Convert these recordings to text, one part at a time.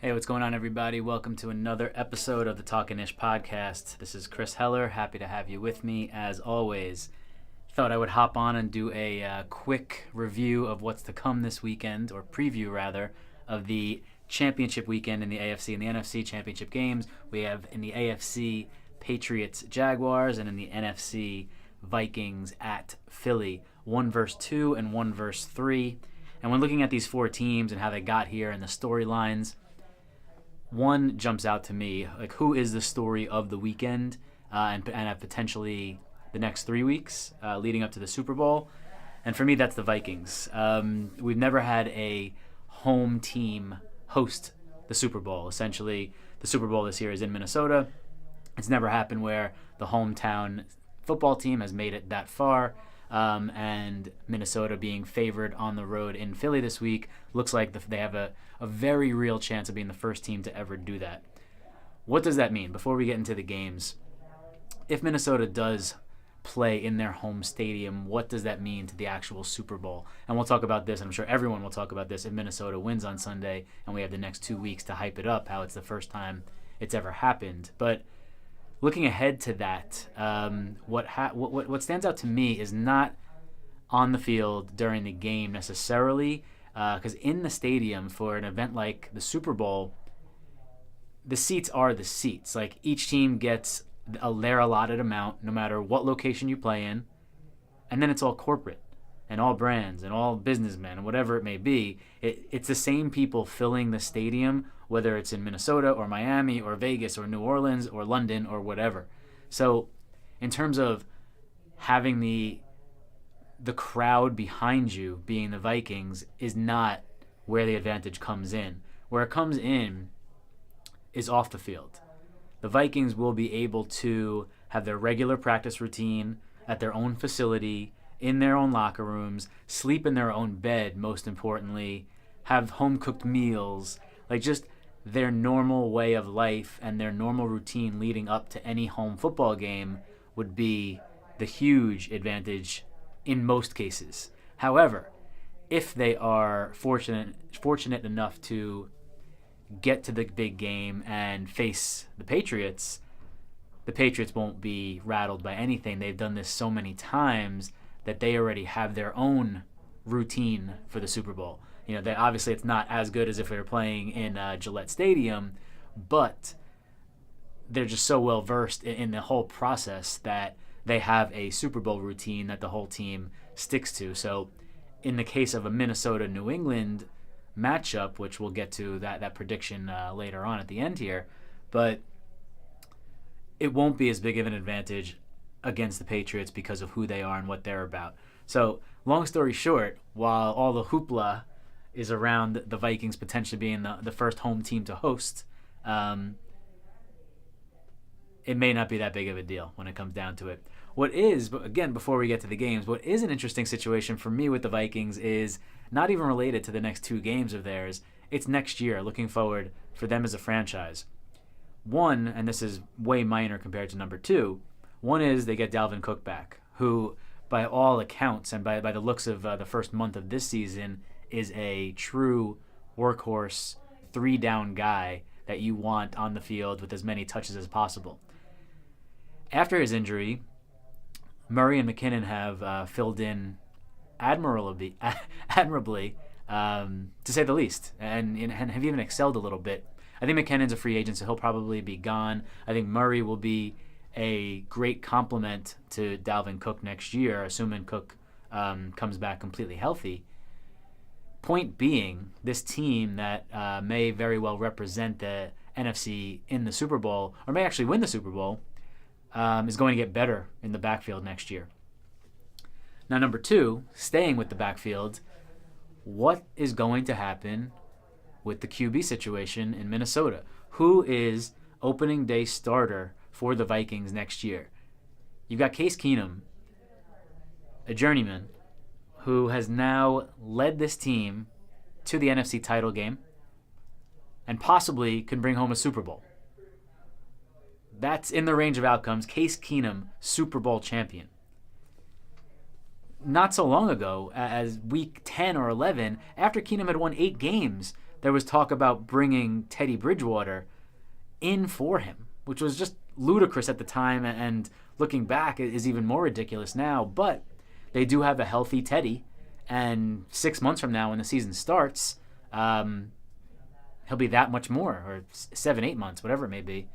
Hey, what's going on, everybody? Welcome to another episode of the Talkin' Ish podcast. This is Chris Heller. Happy to have you with me, as always. Thought I would hop on and do a quick review of what's to come this weekend, or preview, rather, of the championship weekend in the AFC and the NFC championship games. We have in the AFC Patriots Jaguars, and in the NFC Vikings at Philly. 1 versus 2 and 1 versus 3. And when looking at these four teams and how they got here and the storylines, one jumps out to me, like who is the story of the weekend and potentially the next 3 weeks leading up to the Super Bowl. And for me, that's the Vikings. We've never had a home team host the Super Bowl. Essentially, the Super Bowl this year is in Minnesota. It's never happened where the hometown football team has made it that far. And Minnesota being favored on the road in Philly this week looks like they have a very real chance of being the first team to ever do that. What does that mean? Before we get into the games, if Minnesota does play in their home stadium, what does that mean to the actual Super Bowl? And we'll talk about this, and I'm sure everyone will talk about this if Minnesota wins on Sunday and we have the next 2 weeks to hype it up, how it's the first time it's ever happened. But looking ahead to that, what stands out to me is not on the field during the game necessarily, because in the stadium for an event like the Super Bowl, the seats are the seats. Like each team gets their allotted amount, no matter what location you play in, and then it's all corporate and all brands and all businessmen and whatever it may be. It's the same people filling the stadium, whether it's in Minnesota or Miami or Vegas or New Orleans or London or whatever. So in terms of having the crowd behind you being the Vikings is not where the advantage comes in. Where it comes in is off the field. The Vikings will be able to have their regular practice routine at their own facility, in their own locker rooms, sleep in their own bed, most importantly, have home-cooked meals, like just their normal way of life and their normal routine leading up to any home football game would be the huge advantage in most cases. However, if they are fortunate enough to get to the big game and face the Patriots won't be rattled by anything. They've done this so many times that they already have their own routine for the Super Bowl. You know, obviously it's not as good as if they were playing in Gillette Stadium, but they're just so well versed in the whole process that they have a Super Bowl routine that the whole team sticks to. So in the case of a Minnesota-New England matchup, which we'll get to that prediction later on at the end here, but it won't be as big of an advantage against the Patriots because of who they are and what they're about. So long story short, while all the hoopla is around the Vikings potentially being the first home team to host, it may not be that big of a deal when it comes down to it. What is, again, before we get to the games, what is an interesting situation for me with the Vikings is not even related to the next 2 games of theirs. It's next year, looking forward for them as a franchise. One, and this is way minor compared to number 2, one is they get Dalvin Cook back, who, by all accounts and by the looks of the first month of this season, is a true workhorse, 3-down guy that you want on the field with as many touches as possible. After his injury, Murray and McKinnon have filled in admirably, to say the least, and have even excelled a little bit. I think McKinnon's a free agent, so he'll probably be gone. I think Murray will be a great complement to Dalvin Cook next year, assuming Cook comes back completely healthy. Point being, this team that may very well represent the NFC in the Super Bowl, or may actually win the Super Bowl, is going to get better in the backfield next year. Now, number 2, staying with the backfield, what is going to happen with the QB situation in Minnesota? Who is opening day starter for the Vikings next year? You've got Case Keenum, a journeyman, who has now led this team to the NFC title game and possibly can bring home a Super Bowl. That's in the range of outcomes. Case Keenum, Super Bowl champion. Not so long ago, as week 10 or 11, after Keenum had won 8 games, there was talk about bringing Teddy Bridgewater in for him, which was just ludicrous at the time, and looking back is even more ridiculous now. But they do have a healthy Teddy, and 6 months from now when the season starts, he'll be that much more, or 7-8 months, whatever it may be.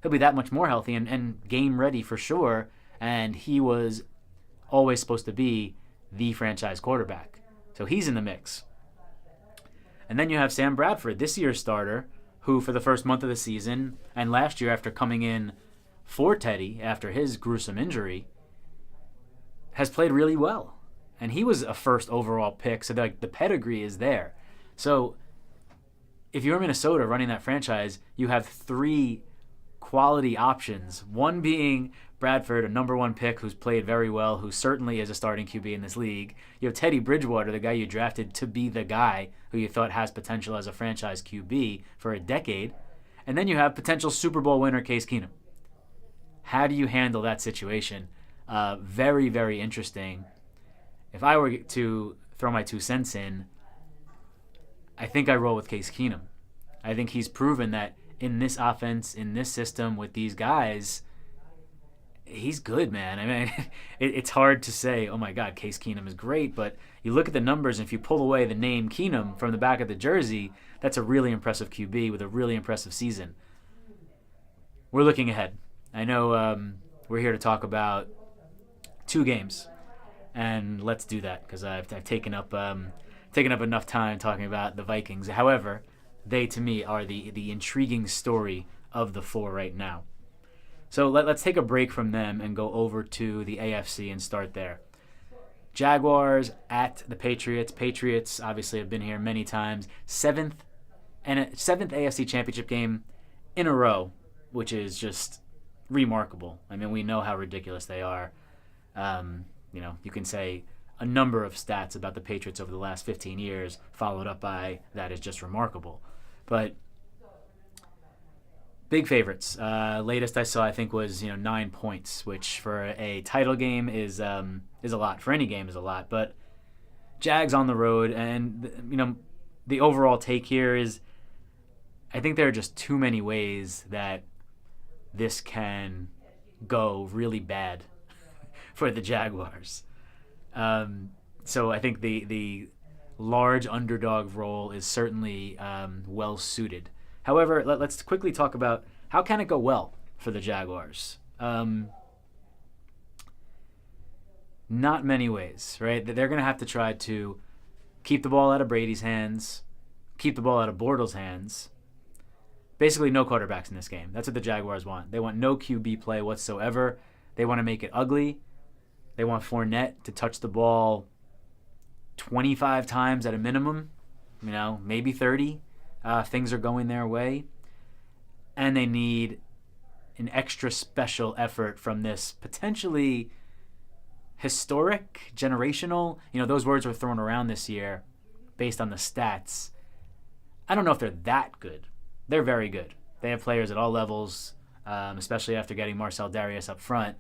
He'll be that much more healthy and game ready for sure, and he was always supposed to be the franchise quarterback. So he's in the mix. And then you have Sam Bradford, this year's starter, who for the first month of the season, and last year after coming in for Teddy after his gruesome injury, has played really well. And he was a first overall pick, so the pedigree is there. So if you're Minnesota running that franchise, you have 3 quality options. One being Bradford, a number 1 pick who's played very well, who certainly is a starting QB in this league. You have Teddy Bridgewater, the guy you drafted to be the guy who you thought has potential as a franchise QB for a decade. And then you have potential Super Bowl winner Case Keenum. How do you handle that situation? Very, very interesting. If I were to throw my 2 cents in, I think I roll with Case Keenum. I think he's proven that in this offense, in this system, with these guys, he's good, man. I mean, it's hard to say, oh my God, Case Keenum is great, but you look at the numbers, and if you pull away the name Keenum from the back of the jersey, that's a really impressive QB with a really impressive season. We're looking ahead. I know we're here to talk about 2 games, and let's do that because I've taken up enough time talking about the Vikings. However, they to me are the intriguing story of the 4 right now. So let's take a break from them and go over to the AFC and start there. Jaguars at the Patriots. Patriots obviously have been here many times. 7th AFC Championship game in a row, which is just remarkable. I mean, we know how ridiculous they are. You can say a number of stats about the Patriots over the last 15 years, followed up by that is just remarkable. But big favorites. Latest I saw, I think, was 9 points, which for a title game is a lot. For any game is a lot. But Jags on the road, and the overall take here is, I think there are just too many ways that this can go really bad for the Jaguars. So I think the large underdog role is certainly well suited. However, let's quickly talk about how can it go well for the Jaguars. Not many ways, right? They're going to have to try to keep the ball out of Brady's hands, keep the ball out of Bortles' hands. Basically no quarterbacks in this game. That's what the Jaguars want. They want no QB play whatsoever. They want to make it ugly. They want Fournette to touch the ball 25 times at a minimum, maybe 30. Things are going their way. And they need an extra special effort from this potentially historic, generational, those words were thrown around this year based on the stats. I don't know if they're that good. They're very good. They have players at all levels, especially after getting Marcel Darius up front.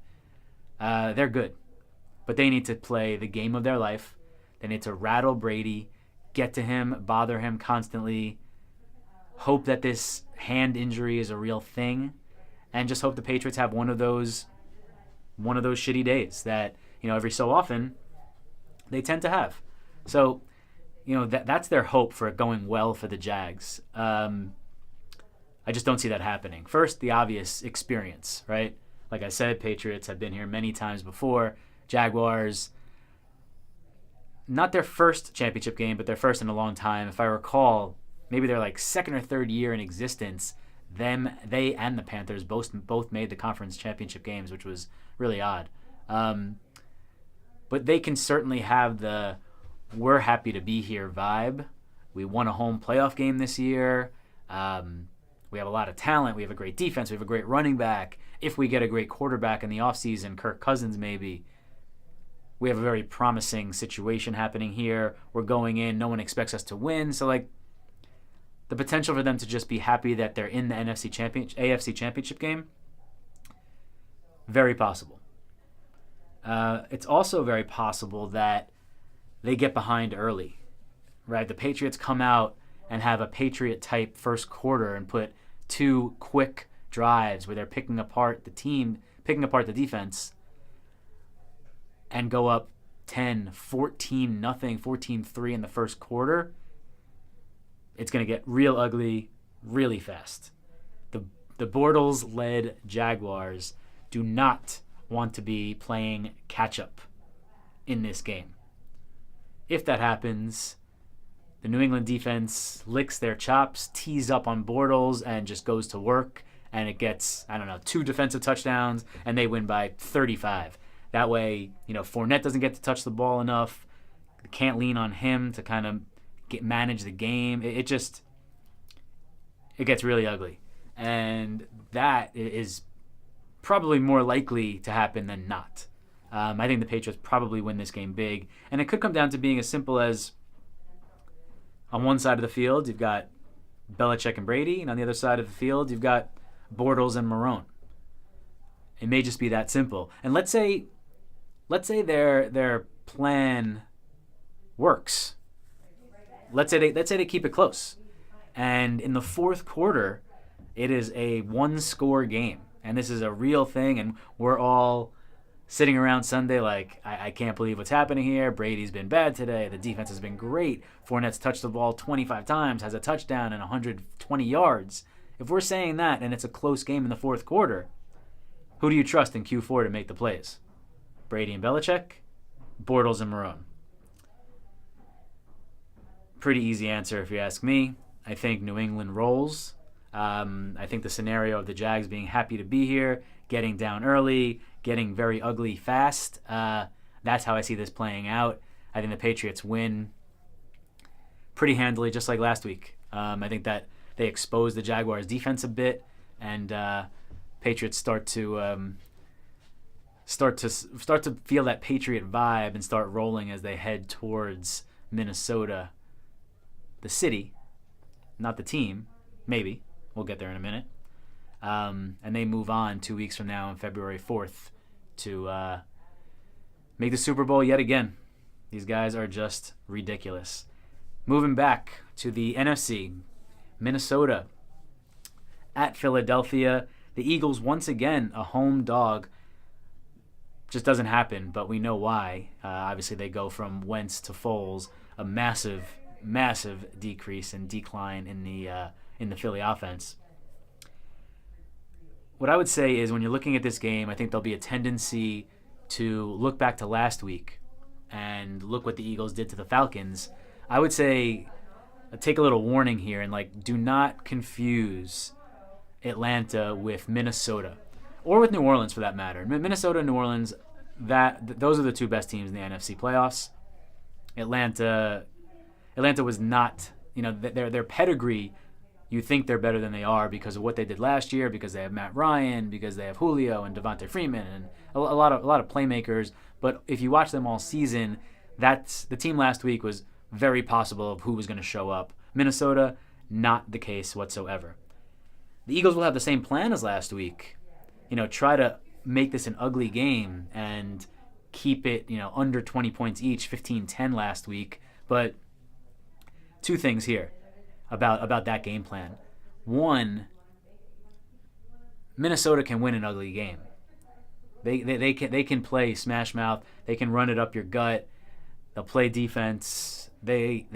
They're good. But they need to play the game of their life. They need to rattle Brady, get to him, bother him constantly, hope that this hand injury is a real thing, and just hope the Patriots have one of those shitty days that, every so often they tend to have. So, that's their hope for it going well for the Jags. I just don't see that happening. First, the obvious experience, right? Like I said, Patriots have been here many times before. Jaguars, not their first championship game, but their first in a long time. If I recall, maybe their second or third year in existence, they and the Panthers both made the conference championship games, which was really odd. But they can certainly have the "we're happy to be here" vibe. We won a home playoff game this year. We have a lot of talent. We have a great defense. We have a great running back. If we get a great quarterback in the offseason, Kirk Cousins maybe, we have a very promising situation happening here. We're going in. No one expects us to win. So, the potential for them to just be happy that they're in the AFC Championship game, very possible. It's also very possible that they get behind early, right? The Patriots come out and have a Patriot-type first quarter and put 2 quick drives where they're picking apart the defense, and go up 10, 14 nothing, 14-3 in the first quarter, it's going to get real ugly really fast. The Bortles-led Jaguars do not want to be playing catch-up in this game. If that happens, the New England defense licks their chops, tees up on Bortles, and just goes to work, and it gets, 2 defensive touchdowns, and they win by 35. That way, Fournette doesn't get to touch the ball enough. Can't lean on him to kind of manage the game. It gets really ugly. And that is probably more likely to happen than not. I think the Patriots probably win this game big. And it could come down to being as simple as, on one side of the field, you've got Belichick and Brady, and on the other side of the field, you've got Bortles and Marrone. It may just be that simple. And let's say their plan works. Let's say they keep it close. And in the fourth quarter, it is a 1-score game. And this is a real thing, and we're all sitting around Sunday like, I can't believe what's happening here. Brady's been bad today. The defense has been great. Fournette's touched the ball 25 times, has a touchdown and 120 yards. If we're saying that and it's a close game in the fourth quarter, who do you trust in Q4 to make the plays? Brady and Belichick? Bortles and Marrone? Pretty easy answer if you ask me. I think New England rolls. I think the scenario of the Jags being happy to be here, getting down early, getting very ugly fast, that's how I see this playing out. I think the Patriots win pretty handily, just like last week. I think that they expose the Jaguars' defense a bit, and Patriots start to feel that Patriot vibe and start rolling as they head towards Minnesota, the city, not the team. Maybe we'll get there in a minute. And they move on 2 weeks from now on February 4th to make the Super Bowl yet again. These guys are just ridiculous. Moving back to the NFC, Minnesota at Philadelphia. The Eagles, once again, a home dog. Just doesn't happen, but we know why. Obviously, they go from Wentz to Foles, a massive decrease and decline in the Philly offense. What I would say is when you're looking at this game, I think there'll be a tendency to look back to last week and look what the Eagles did to the Falcons. I would say take a little warning here and do not confuse Atlanta with Minnesota or with New Orleans for that matter. Minnesota and New Orleans, those are the 2 best teams in the NFC playoffs. Atlanta was not, their pedigree. You think they're better than they are because of what they did last year, because they have Matt Ryan, because they have Julio and Devontae Freeman and a lot of playmakers. But if you watch them all season, the team last week was very possible of who was going to show up. Minnesota, not the case whatsoever. The Eagles will have the same plan as last week. Try to make this an ugly game and keep it, under 20 points each, 15-10 last week. But 2 things here about that game plan. One, Minnesota can win an ugly game. They can play smash mouth. They can run it up your gut. They'll play defense. The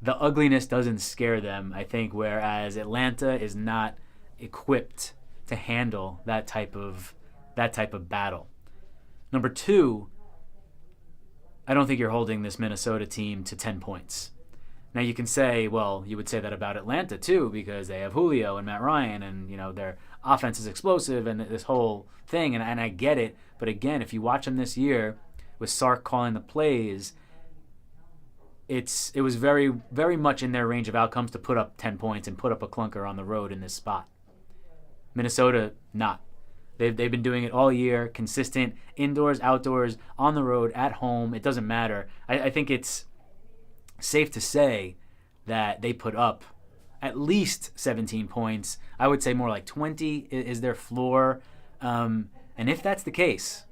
ugliness doesn't scare them, I think, whereas Atlanta is not equipped to handle that type of battle. Number 2, I don't think you're holding this Minnesota team to 10 points. Now you can say, well, you would say that about Atlanta too, because they have Julio and Matt Ryan, and their offense is explosive and this whole thing, and I get it. But again, if you watch them this year with Sark calling the plays, it was very, very much in their range of outcomes to put up 10 points and put up a clunker on the road in this spot. Minnesota, not. They've been doing it all year, consistent, indoors, outdoors, on the road, at home. It doesn't matter. I think it's safe to say that they put up at least 17 points. I would say more like 20 is their floor. And if that's the case,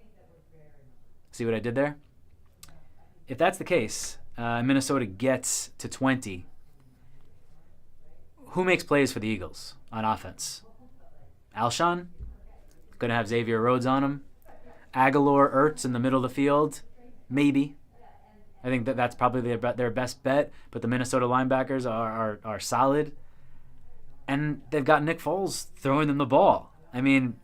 see what I did there? If that's the case, Minnesota gets to 20, who makes plays for the Eagles on offense? Alshon? Going to have Xavier Rhodes on him. Aguilar, Ertz in the middle of the field? Maybe. I think that's probably their best bet, but the Minnesota linebackers are solid. And they've got Nick Foles throwing them the ball. I mean,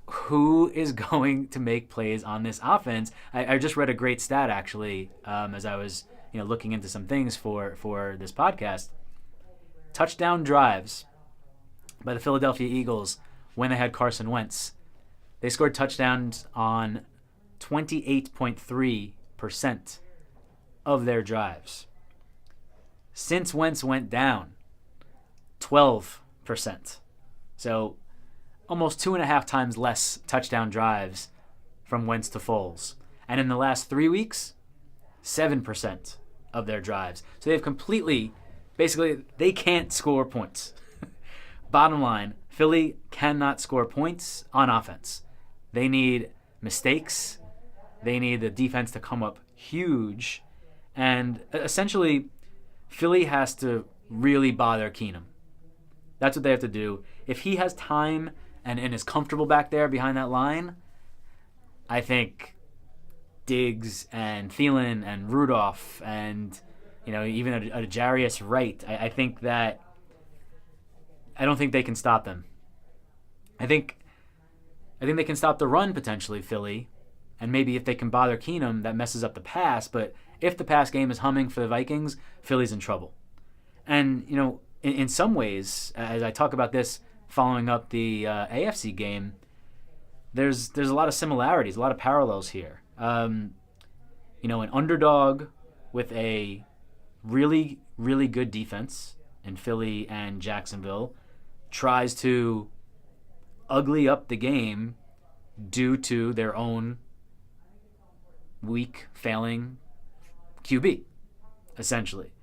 who is going to make plays on this offense? I just read a great stat, actually, as I was looking into some things for this podcast. Touchdown drives by the Philadelphia Eagles when they had Carson Wentz. They scored touchdowns on 28.3% of their drives. Since Wentz went down, 12%. So almost 2.5 times less touchdown drives from Wentz to Foles. And in the last 3 weeks, 7% of their drives. So they've basically, they can't score points. Bottom line, Philly cannot score points on offense. They need mistakes. They need the defense to come up huge. And essentially, Philly has to really bother Keenum. That's what they have to do. If he has time and is comfortable back there behind that line, I think Diggs and Thielen and Rudolph and even a Jarius Wright, I think that I don't think they can stop them. I think they can stop the run potentially, Philly, and maybe if they can bother Keenum, that messes up the pass. But if the pass game is humming for the Vikings, Philly's in trouble. And in some ways, as I talk about this following up the AFC game, there's a lot of similarities, a lot of parallels here. An underdog with a really, really good defense in Philly and Jacksonville tries to ugly up the game due to their own weak, failing QB, essentially.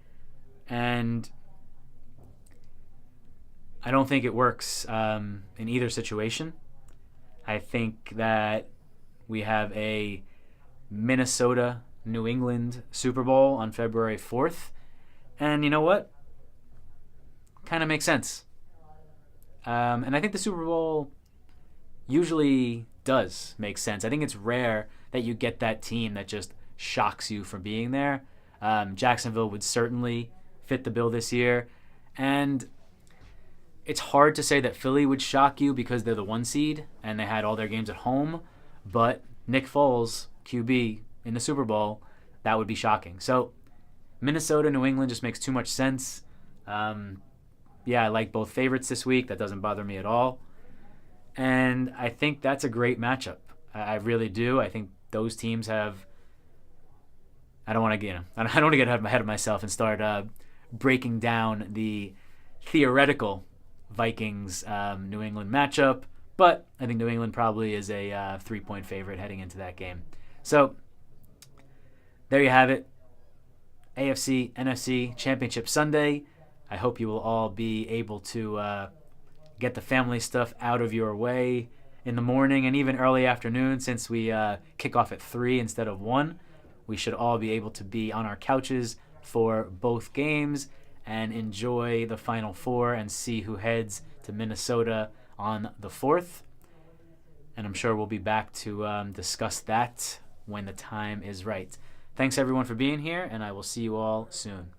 And I don't think it works in either situation. I think that we have a Minnesota-New England Super Bowl on February 4th. And you know what? Kind of makes sense. And I think the Super Bowl usually does make sense. I think it's rare that you get that team that just shocks you for being there. Jacksonville would certainly fit the bill this year. And it's hard to say that Philly would shock you because they're the 1 seed and they had all their games at home. But Nick Foles, QB, in the Super Bowl, that would be shocking. So Minnesota, New England just makes too much sense. I like both favorites this week. That doesn't bother me at all. And I think that's a great matchup. I really do. I think those teams have. I don't want to get ahead of myself and start breaking down the theoretical Vikings New England matchup, but I think New England probably is a 3-point favorite heading into that game. So there you have it. AFC, NFC Championship Sunday. I hope you will all be able to get the family stuff out of your way in the morning and even early afternoon, since we kick off at 3 instead of 1. We should all be able to be on our couches for both games and enjoy the Final Four and see who heads to Minnesota on the 4th. And I'm sure we'll be back to discuss that when the time is right. Thanks, everyone, for being here, and I will see you all soon.